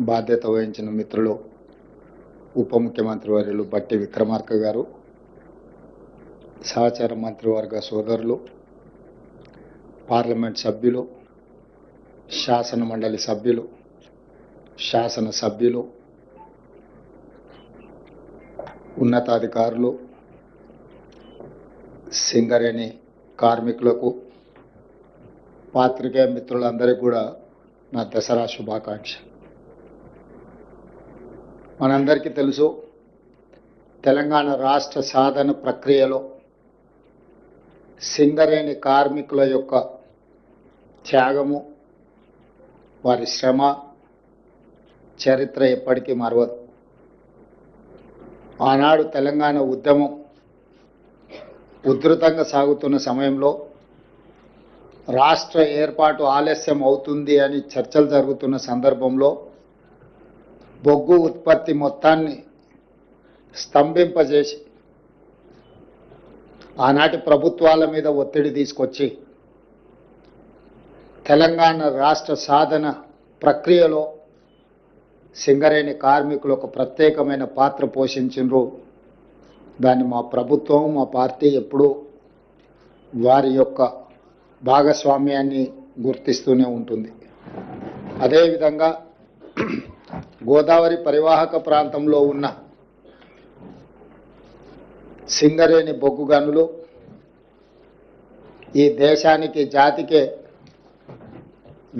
బాధ్యత వహించిన మిత్రులు ఉప ముఖ్యమంత్రి వర్యులు బట్టి విక్రమార్క గారు, సహచార మంత్రివర్గ సోదరులు, పార్లమెంట్ సభ్యులు, శాసన మండలి సభ్యులు, శాసన సభ్యులు, ఉన్నతాధికారులు, సింగరేణి కార్మికులకు, పాత్రికేయ మిత్రులందరికీ కూడా నా దసరా శుభాకాంక్ష. మనందరికీ తెలుసు, తెలంగాణ రాష్ట్ర సాధన ప్రక్రియలో సింగరేణి కార్మికుల యొక్క త్యాగము, వారి శ్రమ చరిత్ర ఎప్పటికీ మరవదు. ఆనాడు తెలంగాణ ఉద్యమం ఉధృతంగా సాగుతున్న సమయంలో రాష్ట్ర ఏర్పాటు ఆలస్యం అవుతుంది అని చర్చలు జరుగుతున్న సందర్భంలో బొగ్గు ఉత్పత్తి మొత్తాన్ని స్తంభింపజేసి ఆనాటి ప్రభుత్వాల మీద ఒత్తిడి తీసుకొచ్చి తెలంగాణ రాష్ట్ర సాధన ప్రక్రియలో సింగరేణి కార్మికులు ఒక ప్రత్యేకమైన పాత్ర పోషించారు. దాన్ని మా ప్రభుత్వం, మా పార్టీ ఎప్పుడూ వారి యొక్క భాగస్వామ్యాన్ని గుర్తిస్తూనే ఉంటుంది. అదేవిధంగా గోదావరి పరివాహక ప్రాంతంలో ఉన్న సింగరేణి బొగ్గు గనులు ఈ దేశానికి, జాతికే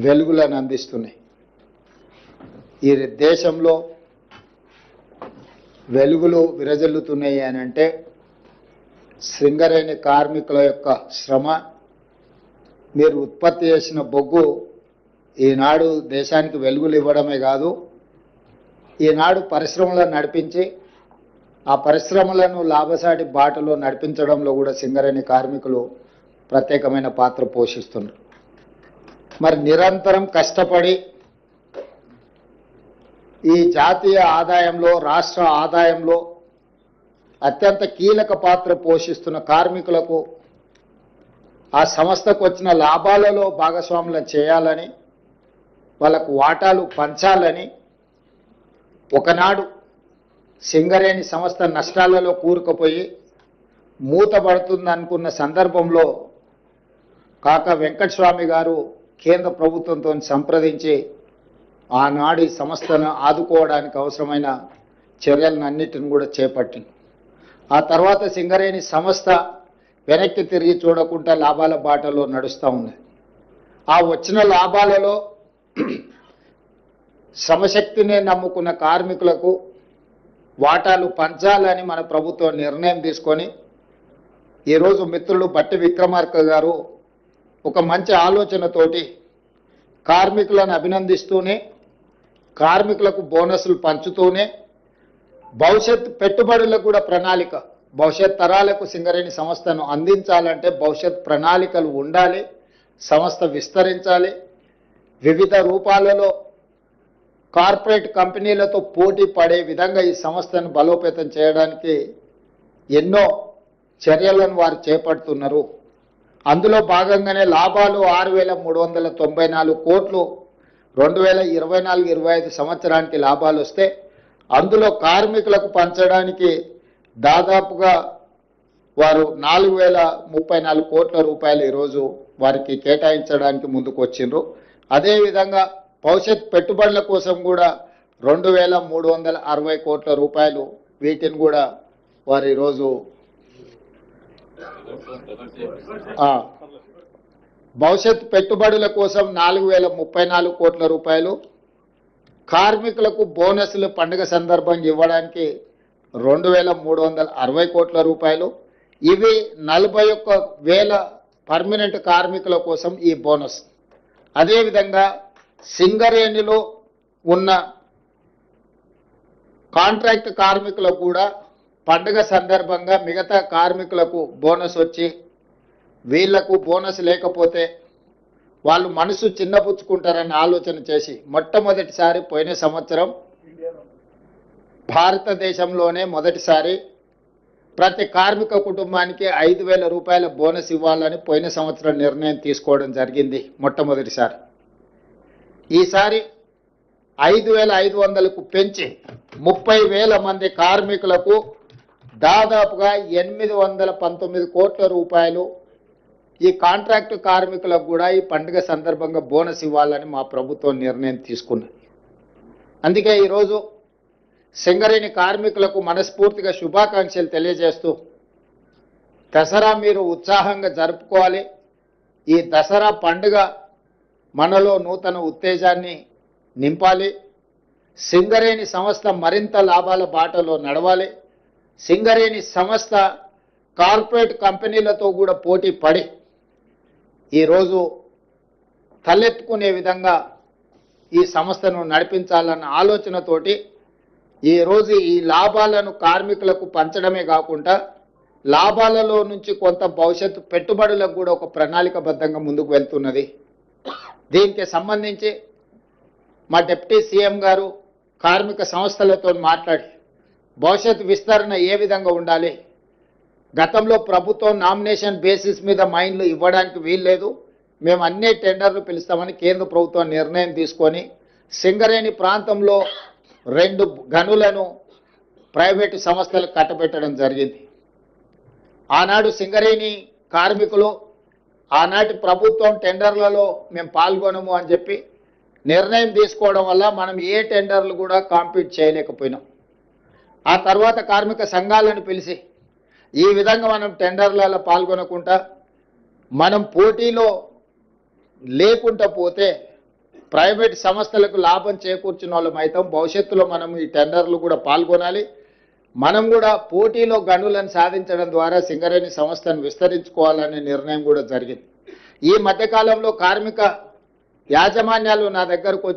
వెలుగులను అందిస్తున్నాయి. ఈ దేశంలో వెలుగులు విరజిల్లుతున్నాయి అని అంటే సింగరేణి కార్మికుల యొక్క శ్రమ, మీరు ఉత్పత్తి చేసిన బొగ్గు ఈనాడు దేశానికి వెలుగులు ఇవ్వడమే కాదు, ఈనాడు పరిశ్రమలను నడిపించి ఆ పరిశ్రమలను లాభసాటి బాటలో నడిపించడంలో కూడా సింగరేణి కార్మికులు ప్రత్యేకమైన పాత్ర పోషిస్తున్నారు. మరి నిరంతరం కష్టపడి ఈ జాతీయ ఆదాయంలో, రాష్ట్ర ఆదాయంలో అత్యంత కీలక పాత్ర పోషిస్తున్న కార్మికులకు ఆ సంస్థకు వచ్చిన లాభాలలో భాగస్వాములను చేయాలని, వాళ్ళకు వాటాలు పంచాలని, ఒకనాడు సింగరేణి సంస్థ నష్టాలలో కూరుకుపోయి మూతపడుతుంది అనుకున్న సందర్భంలో కాకా వెంకటస్వామి గారు కేంద్ర ప్రభుత్వంతో సంప్రదించి ఆనాడు ఈ సంస్థను ఆదుకోవడానికి అవసరమైన చర్యలన్నిటిని కూడా చేపట్టింది. ఆ తర్వాత సింగరేణి సంస్థ వెనక్కి తిరిగి చూడకుండా లాభాల బాటలో నడుస్తూ ఉంది. ఆ వచ్చిన లాభాలలో శ్రమశక్తిని నమ్ముకున్న కార్మికులకు వాటాలు పంచాలని మన ప్రభుత్వం నిర్ణయం తీసుకొని ఈరోజు మిత్రులు బట్టి విక్రమార్క గారు ఒక మంచి ఆలోచనతోటి కార్మికులను అభినందిస్తూనే, కార్మికులకు బోనస్లు పంచుతూనే, భవిష్యత్ పెట్టుబడులకు కూడా ప్రణాళిక, భవిష్యత్ తరాలకు సింగరేణి సంస్థను అందించాలంటే భవిష్యత్ ప్రణాళికలు ఉండాలి, సంస్థ విస్తరించాలి, వివిధ రూపాలలో కార్పొరేట్ కంపెనీలతో పోటీ పడే విధంగా ఈ సంస్థను బలోపేతం చేయడానికి ఎన్నో చర్యలను వారు చేపడుతున్నారు. అందులో భాగంగానే లాభాలు 6,394 కోట్లు 2024-25 సంవత్సరానికి లాభాలు వస్తే అందులో కార్మికులకు పంచడానికి దాదాపుగా వారు 4,034 కోట్ల రూపాయలు ఈరోజు వారికి కేటాయించడానికి ముందుకు వచ్చిండ్రు. అదేవిధంగా భవిష్యత్ పెట్టుబడుల కోసం కూడా 2,360 కోట్ల రూపాయలు, వీటిని కూడా వారు ఈరోజు భవిష్యత్ పెట్టుబడుల కోసం 4,034 కోట్ల రూపాయలు, కార్మికులకు బోనస్లు పండుగ సందర్భంగా ఇవ్వడానికి 2,360 కోట్ల రూపాయలు, ఇవి 41,000 పర్మనెంట్ కార్మికుల కోసం ఈ బోనస్. అదేవిధంగా సింగరేణిలో ఉన్న కాంట్రాక్ట్ కార్మికులకు కూడా పండుగ సందర్భంగా మిగతా కార్మికులకు బోనస్ వచ్చి, వీళ్లకు బోనస్ లేకపోతే వాళ్ళు మనసు చిన్నపుచ్చుకుంటారని ఆలోచన చేసి మొట్టమొదటిసారి పోయిన సంవత్సరం భారతదేశంలోనే మొదటిసారి ప్రతి కార్మిక కుటుంబానికి 5,000 రూపాయల బోనస్ ఇవ్వాలని పోయిన సంవత్సరం నిర్ణయం తీసుకోవడం జరిగింది మొట్టమొదటిసారి. ఈసారి 5,500కు పెంచి 30,000 మంది కార్మికులకు దాదాపుగా 819 కోట్ల రూపాయలు ఈ కాంట్రాక్టు కార్మికులకు కూడా ఈ పండుగ సందర్భంగా బోనస్ ఇవ్వాలని మా ప్రభుత్వం నిర్ణయం తీసుకున్నది. అందుకే ఈరోజు సింగరేణి కార్మికులకు మనస్ఫూర్తిగా శుభాకాంక్షలు తెలియజేస్తూ దసరా మీరు ఉత్సాహంగా జరుపుకోవాలి. ఈ దసరా పండుగ మనలో నూతన ఉత్తేజాన్ని నింపాలి. సింగరేణి సంస్థ మరింత లాభాల బాటలో నడవాలి. సింగరేణి సంస్థ కార్పొరేట్ కంపెనీలతో కూడా పోటీ పడి ఈరోజు తలెత్తుకునే విధంగా ఈ సంస్థను నడిపించాలన్న ఆలోచనతోటి ఈరోజు ఈ లాభాలను కార్మికులకు పంచడమే కాకుండా లాభాలలో నుంచి కొంత భవిష్యత్తు పెట్టుబడులకు కూడా ఒక ప్రణాళికబద్ధంగా ముందుకు వెళ్తున్నది. దీనికి సంబంధించి మా డిప్యూటీ సీఎం గారు కార్మిక సంస్థలతో మాట్లాడి భవిష్యత్ విస్తరణ ఏ విధంగా ఉండాలి, గతంలో ప్రభుత్వం నామినేషన్ బేసిస్ మీద మైన్లు ఇవ్వడానికి వీల్లేదు, మేము అన్ని టెండర్లు పిలుస్తామని కేంద్ర ప్రభుత్వం నిర్ణయం తీసుకొని సింగరేణి ప్రాంతంలో 2 గనులను ప్రైవేటు సంస్థలకు కట్టబెట్టడం జరిగింది. ఆనాడు సింగరేణి కార్మికులు ఆనాటి ప్రభుత్వం టెండర్లలో మేము పాల్గొనము అని చెప్పి నిర్ణయం తీసుకోవడం వల్ల మనం ఏ టెండర్లు కూడా కాంపీట్ చేయలేకపోయినాం. ఆ తర్వాత కార్మిక సంఘాలను పిలిచి ఈ విధంగా మనం టెండర్లలో పాల్గొనకుండా మనం పోటీలో లేకుండా పోతే ప్రైవేట్ సంస్థలకు లాభం చేకూర్చిన వాళ్ళం అయితే భవిష్యత్తులో మనం ఈ టెండర్లు కూడా పాల్గొనాలి, మనం కూడా పోటీలో గనులను సాధించడం ద్వారా సింగరేణి సంస్థను విస్తరించుకోవాలనే నిర్ణయం కూడా జరిగింది. ఈ మధ్యకాలంలో కార్మిక యాజమాన్యాలు నా దగ్గరకు వచ్చి